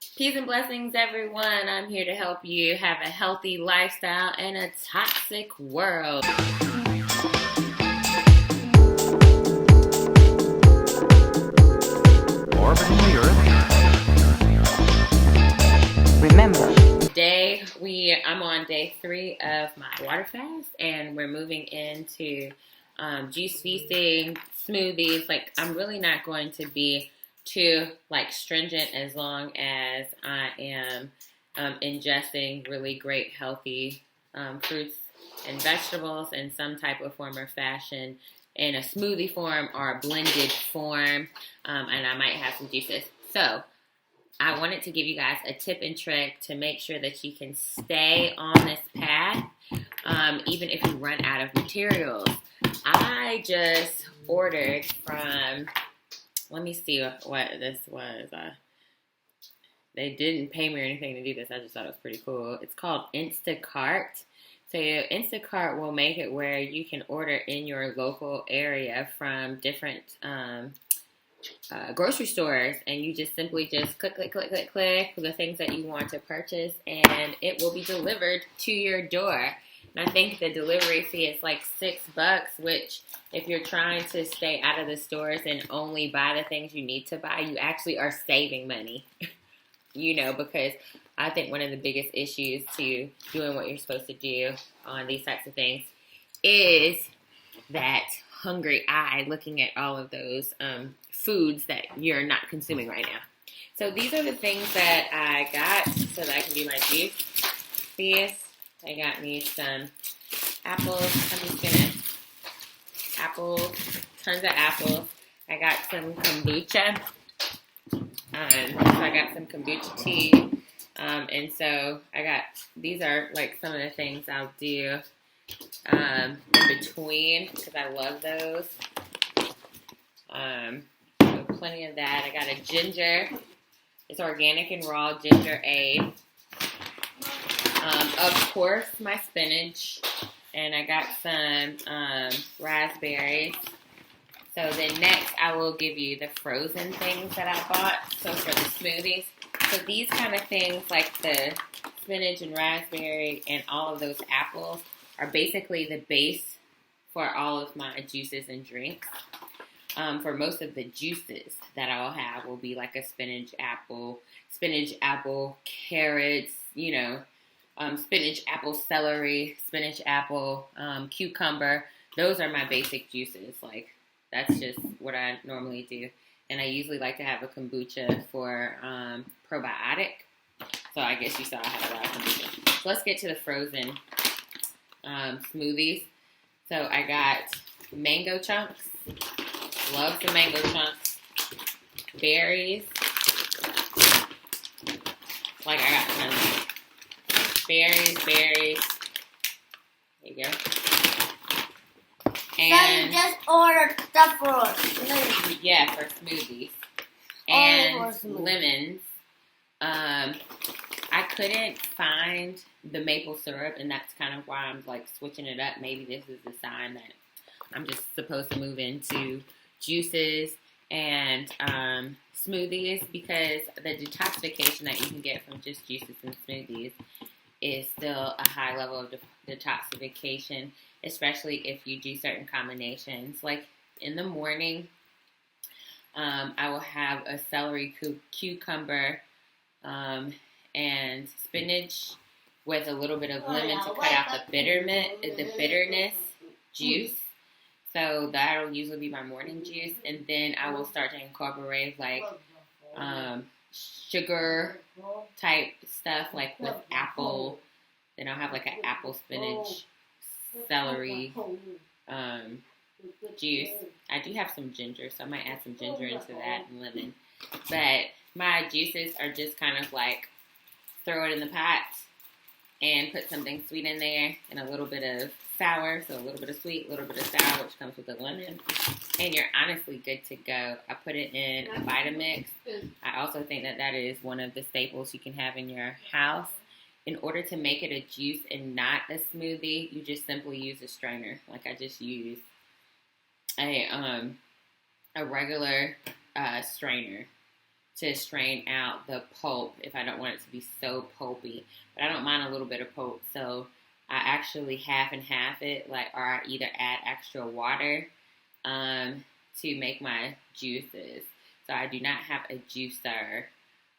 Peace and blessings, everyone. I'm here to help you have a healthy lifestyle in a toxic world. Orbiting the Earth. Remember, today I'm on day 3 of my Waterfast, and we're moving into juice feasting, smoothies. Like, I'm really not going to be too stringent as long as I am ingesting really great healthy fruits and vegetables in some type of form or fashion, in a smoothie form or a blended form, and I might have some juices. So I wanted to give you guys a tip and trick to make sure that you can stay on this path, even if you run out of materials. I just ordered from, let me see what this was. They didn't pay me or anything to do this. I just thought it was pretty cool. It's called Instacart. So Instacart will make it where you can order in your local area from different grocery stores, and you just simply click the things that you want to purchase, and it will be delivered to your door. And I think the delivery fee is like $6, which if you're trying to stay out of the stores and only buy the things you need to buy, you actually are saving money. Because I think one of the biggest issues to doing what you're supposed to do on these types of things is that hungry eye looking at all of those foods that you're not consuming right now. So these are the things that I got so that I can do my juice. I got me some apples. I'm just gonna tons of apples. I got some kombucha. So I got some kombucha tea. And so these are like some of the things I'll do in between, because I love those. So plenty of that. I got a ginger. It's organic and raw ginger ale. Of course, my spinach. And I got some raspberries. So then next, I will give you the frozen things that I bought. So for the smoothies. So these kind of things, like the spinach and raspberry and all of those apples, are basically the base for all of my juices and drinks. For most of the juices that I'll have will be like a spinach, apple, carrots, spinach, apple, celery, spinach, apple, cucumber. Those are my basic juices. Like, that's just what I normally do. And I usually like to have a kombucha for probiotic. So I guess you saw I had a lot of kombucha. So let's get to the frozen smoothies. So I got mango chunks. Love some mango chunks. Berries. I got tons of berries. There you go. And so you just ordered stuff for smoothies. Yeah, for smoothies. And lemons. I couldn't find the maple syrup, and that's kind of why I'm switching it up. Maybe this is a sign that I'm just supposed to move into juices and smoothies, because the detoxification that you can get from just juices and smoothies is still a high level of detoxification, especially if you do certain combinations. Like in the morning, I will have a celery, cucumber, and spinach with a little bit of lemon to cut out the bitterness juice. So that'll usually be my morning juice, and then I will start to incorporate sugar type stuff, like with apple. Then I'll have an apple, spinach, celery juice. I do have some ginger, so I might add some ginger into that and lemon. But my juices are just kind of throw it in the pot and put something sweet in there and a little bit of sour, so a little bit of sweet, a little bit of sour, which comes with the lemon, and you're honestly good to go. I put it in a Vitamix. I also think that is one of the staples you can have in your house. In order to make it a juice and not a smoothie, you just simply use a strainer. Like I just use a regular strainer, to strain out the pulp if I don't want it to be so pulpy. But I don't mind a little bit of pulp, so I actually half and half it, or I either add extra water to make my juices. So I do not have a juicer.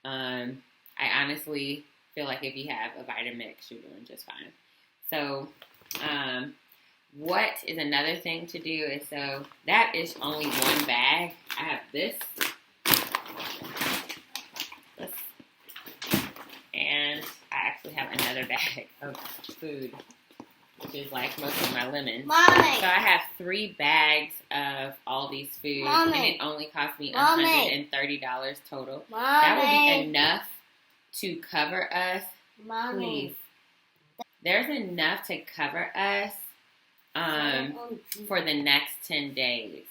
I honestly feel like if you have a Vitamix, you're doing just fine. So, what is another thing to do is, so that is only one bag. I have this, and I actually have another bag of food, which is like most of my lemons. Mommy. So I have 3 bags of all these foods, Mommy. and it only cost me Mommy. $130 total. Mommy. That would be enough to cover us. Mommy. Please. There's enough to cover us for the next 10 days,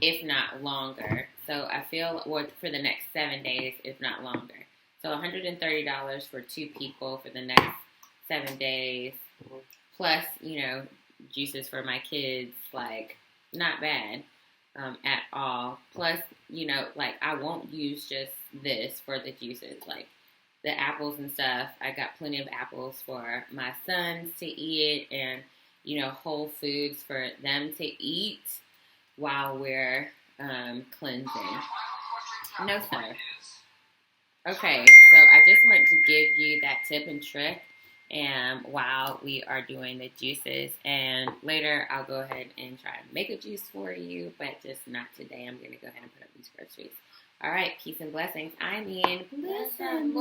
if not longer. So I feel, for the next 7 days, if not longer. So $130 for 2 people for the next 7 days, plus, juices for my kids, not bad at all. Plus, I won't use just this for the juices, the apples and stuff. I got plenty of apples for my sons to eat, and whole foods for them to eat while we're cleansing. No, sir. Okay, so I just wanted to give you that tip and trick, and while we are doing the juices, and later I'll go ahead and try to make a juice for you, but just not today. I'm going to go ahead and put up these groceries. All right, peace and blessings. I mean, Blessings.